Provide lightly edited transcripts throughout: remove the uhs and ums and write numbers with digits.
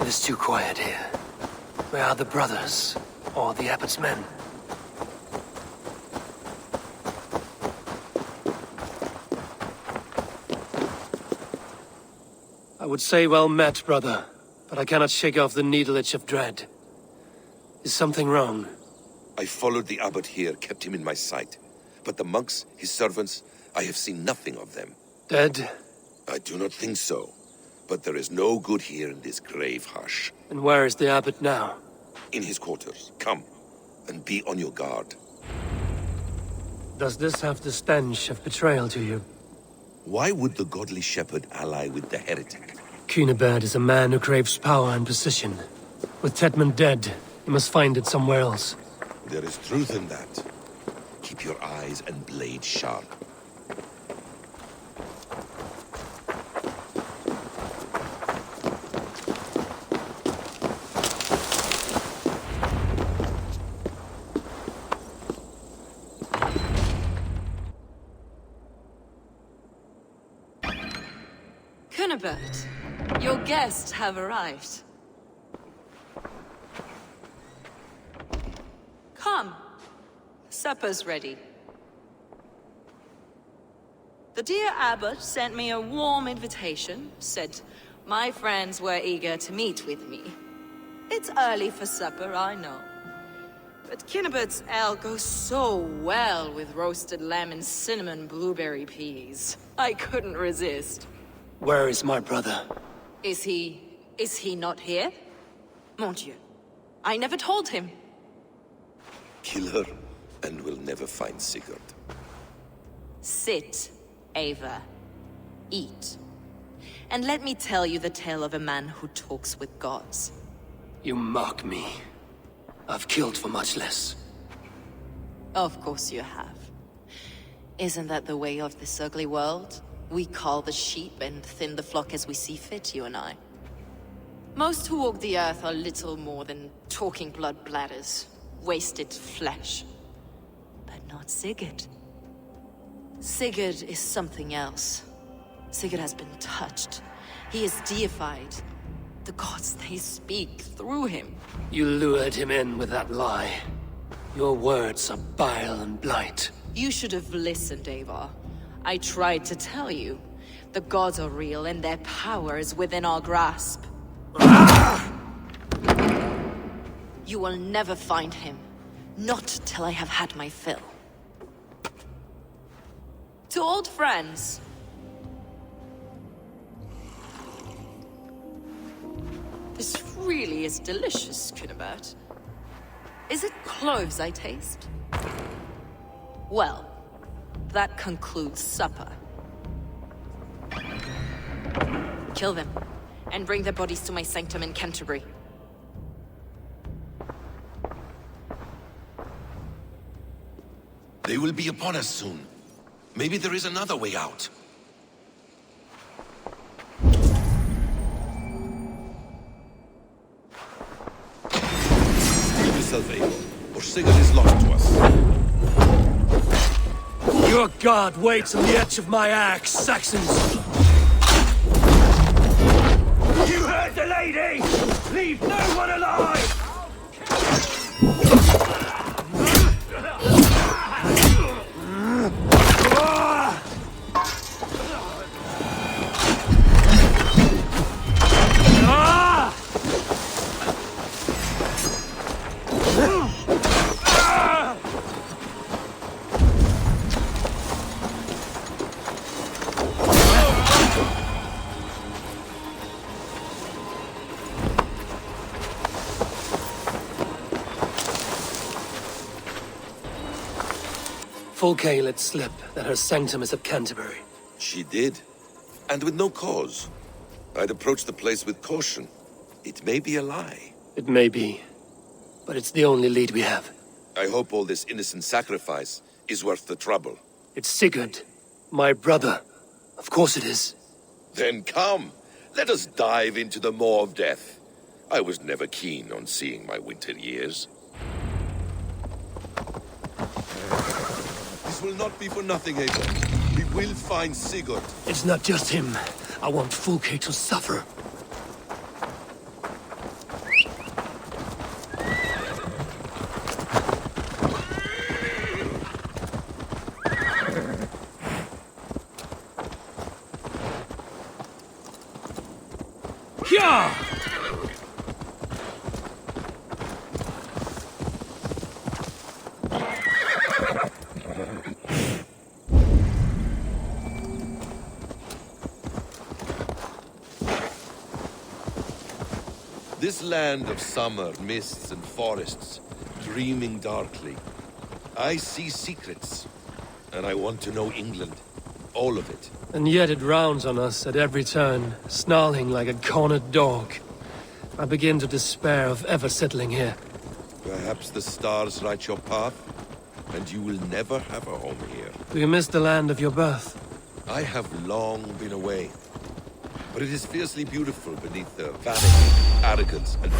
It is too quiet here. Where are the brothers? Or the abbot's men? I would say well met, brother, but I cannot shake off the needle itch of dread. Is something wrong? I followed the abbot here, kept him in my sight. But the monks, his servants, I have seen nothing of them. Dead? I do not think so. But there is no good here in this grave hush. And where is the abbot now? In his quarters. Come, and be on your guard. Does this have the stench of betrayal to you? Why would the godly shepherd ally with the heretic? Cunibert is a man who craves power and position. With Tedman dead, he must find it somewhere else. There is truth in that. Keep your eyes and blade sharp. Cunibert, your guests have arrived. Come. Supper's ready. The dear abbot sent me a warm invitation, said my friends were eager to meet with me. It's early for supper, I know. But Cunibert's ale goes so well with roasted lamb and cinnamon blueberry peas. I couldn't resist. Where is my brother? Is he not here? Mon Dieu, I never told him. Kill her, and we'll never find Sigurd. Sit, Ava. Eat. And let me tell you the tale of a man who talks with gods. You mock me. I've killed for much less. Of course you have. Isn't that the way of this ugly world? We cull the sheep and thin the flock as we see fit, you and I. Most who walk the earth are little more than talking blood bladders, wasted flesh. But not Sigurd. Sigurd is something else. Sigurd has been touched. He is deified. The gods, they speak through him. You lured him in with that lie. Your words are bile and blight. You should have listened, Ava. I tried to tell you. The gods are real and their power is within our grasp. You will never find him. Not till I have had my fill. To old friends. This really is delicious, Cunibert. Is it cloves I taste? Well, that concludes supper. Kill them, and bring their bodies to my sanctum in Canterbury. They will be upon us soon. Maybe there is another way out. Steel yourself, Abel, or Sigurd is lost to us. Your god waits on the edge of my axe, Saxons! You heard the lady! Leave no one alive! Fulke let slip that her sanctum is at Canterbury. She did, and with no cause. I'd approach the place with caution. It may be a lie. It may be, but it's the only lead we have. I hope all this innocent sacrifice is worth the trouble. It's Sigurd, my brother. Of course it is. Then come, let us dive into the maw of death. I was never keen on seeing my winter years. This will not be for nothing, Abel. We will find Sigurd. It's not just him. I want Fulke to suffer. Hyah! This land of summer, mists and forests, dreaming darkly. I see secrets, and I want to know England. All of it. And yet it rounds on us at every turn, snarling like a cornered dog. I begin to despair of ever settling here. Perhaps the stars write your path, and you will never have a home here. Do you miss the land of your birth? I have long been away, but it is fiercely beautiful beneath the vanity, arrogance, and...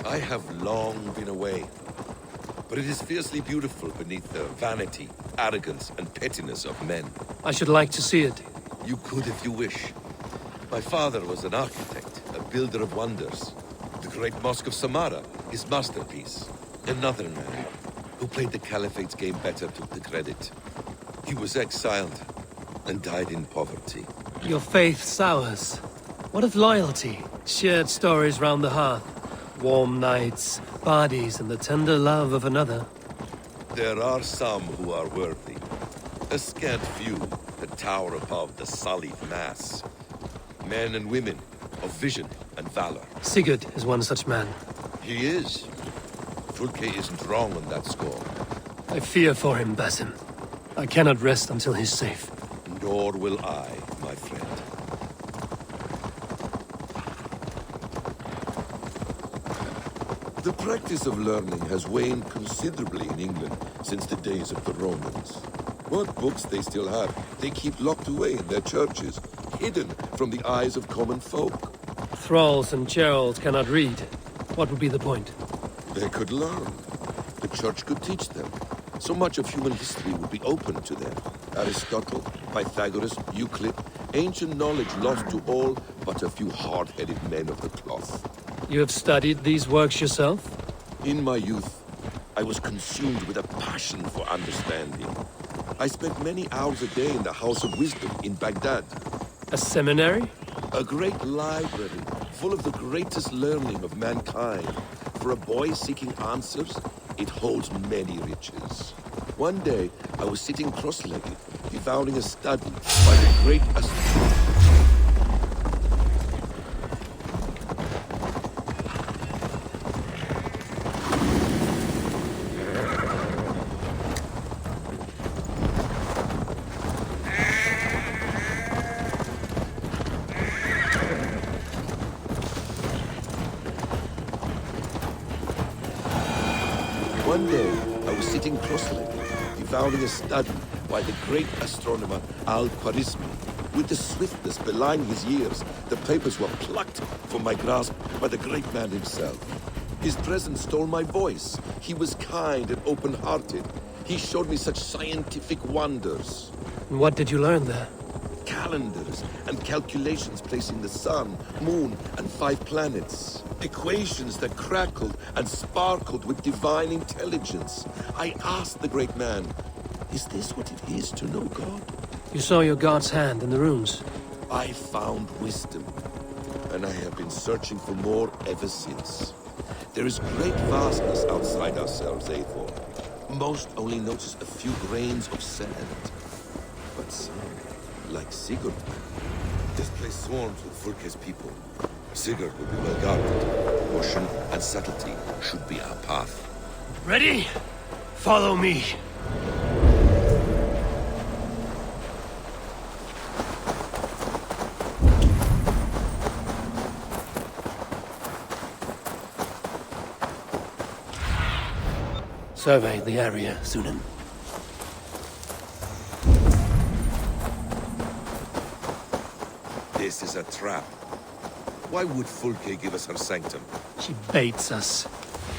I have long been away, but it is fiercely beautiful beneath the vanity, arrogance, and pettiness of men. I should like to see it. You could if you wish. My father was an architect, a builder of wonders. The great Mosque of Samarra, his masterpiece. Another man, who played the Caliphate's game better, took the credit. He was exiled, and died in poverty. Your faith sours. What of loyalty? Shared stories round the hearth. Warm nights, bodies, and the tender love of another. There are some who are worthy. A scant few that tower above the sullied mass. Men and women of vision and valor. Sigurd is one such man. He is. Fulke isn't wrong on that score. I fear for him, Basim. I cannot rest until he's safe. Nor will I, my friend. The practice of learning has waned considerably in England since the days of the Romans. What books they still have, they keep locked away in their churches, hidden from the eyes of common folk. Thralls and Geralds cannot read. What would be the point? They could learn. The church could teach them. So much of human history would be open to them. Aristotle, Pythagoras, Euclid, ancient knowledge lost to all but a few hard-headed men of the cloth. You have studied these works yourself? In my youth, I was consumed with a passion for understanding. I spent many hours a day in the House of Wisdom in Baghdad. A seminary? A great library full of the greatest learning of mankind. For a boy seeking answers, it holds many riches. One day, I was sitting cross-legged, devouring a study by the great One day, I was sitting cross-legged, devouring a study by the great astronomer Al-Khwarizmi. With the swiftness belying his years, the papers were plucked from my grasp by the great man himself. His presence stole my voice. He was kind and open-hearted. He showed me such scientific wonders. And what did you learn there? Calendars and calculations placing the sun, moon, and 5 planets. Equations that crackled and sparkled with divine intelligence. I asked the great man, is this what it is to know God? You saw your god's hand in the runes. I found wisdom, and I have been searching for more ever since. There is great vastness outside ourselves, Eivor. Most only notice a few grains of sand. But some, like Sigurd, this place swarms with Fulke's people. Sigurd will be well guarded. Caution and subtlety should be our path. Ready? Follow me. Survey the area, Sunan. This is a trap. Why would Fulke give us her sanctum? She baits us.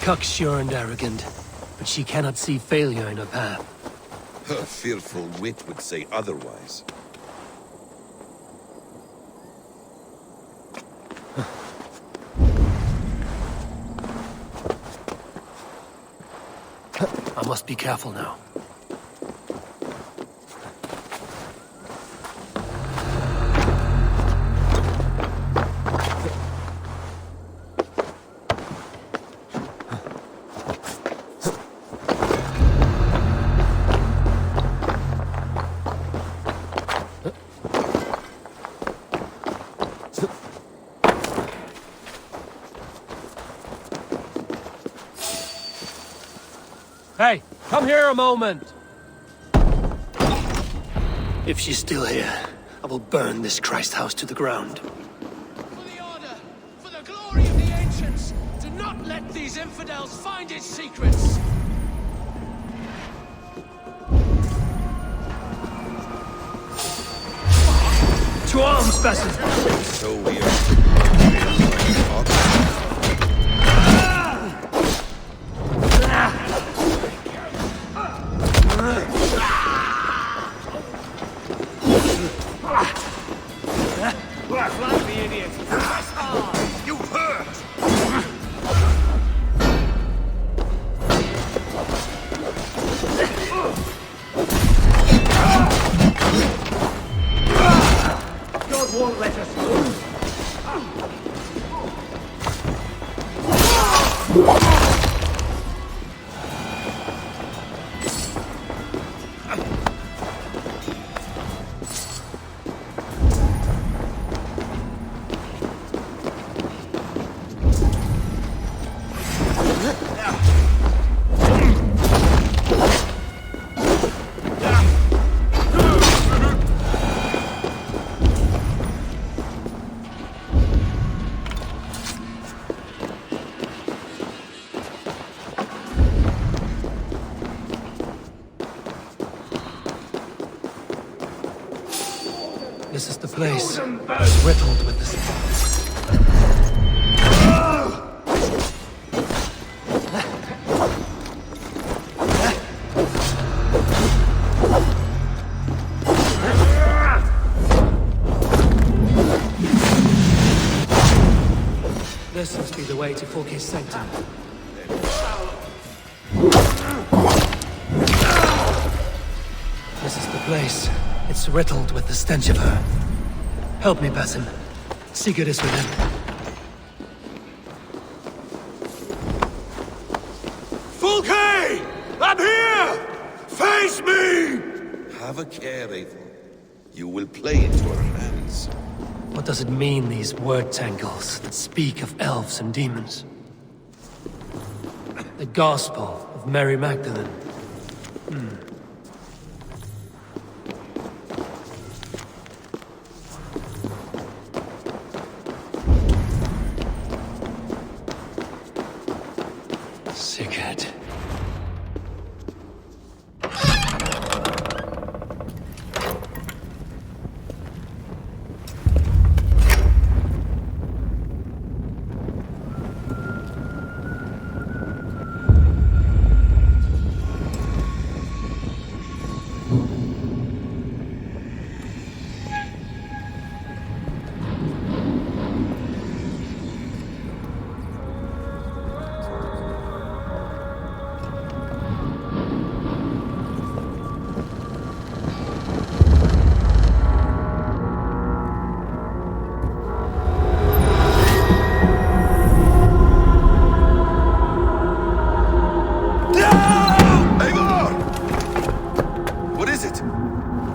Cocksure and arrogant. But she cannot see failure in her path. Her fearful wit would say otherwise. must be careful now. Hey, come here a moment! If she's still here, I will burn this Christ house to the ground. For the Order, for the glory of the Ancients, do not let these infidels find its secrets! To arms, Bassett! So we are... Flank the idiot! Press hard! You hurt! God won't let us go! This is the place. It's riddled with this. This must be the way to Forky's sanctum. This is the place. It's riddled with the stench of her. Help me, Basim. Sigurd is within. Fulke! I'm here! Face me! Have a care, Eivor. You will play into our hands. What does it mean, these word tangles that speak of elves and demons? The Gospel of Mary Magdalene. Sigurd.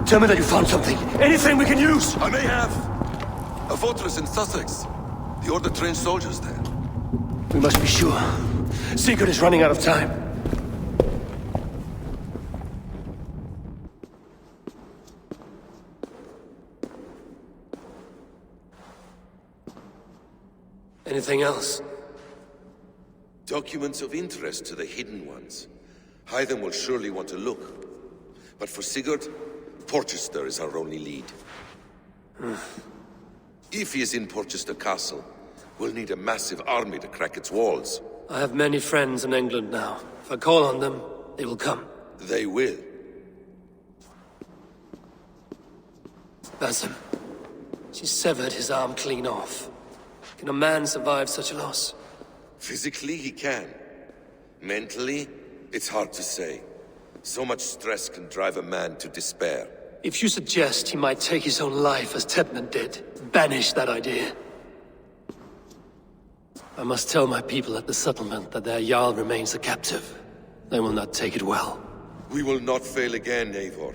Tell me that you found something. Anything we can use! I may have. A fortress in Sussex. The Order trained soldiers there. We must be sure. Sigurd is running out of time. Anything else? Documents of interest to the Hidden Ones. Hythen will surely want to look. But for Sigurd, Porchester is our only lead. If he is in Porchester Castle, we'll need a massive army to crack its walls. I have many friends in England now. If I call on them, they will come. They will. Basim. She severed his arm clean off. Can a man survive such a loss? Physically, he can. Mentally, it's hard to say. So much stress can drive a man to despair. If you suggest he might take his own life as Tepman did, banish that idea. I must tell my people at the settlement that their Jarl remains a captive. They will not take it well. We will not fail again, Eivor.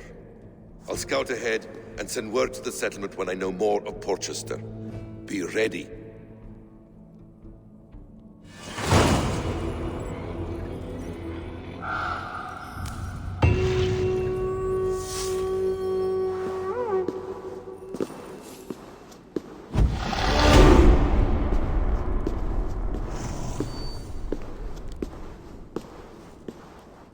I'll scout ahead and send word to the settlement when I know more of Porchester. Be ready.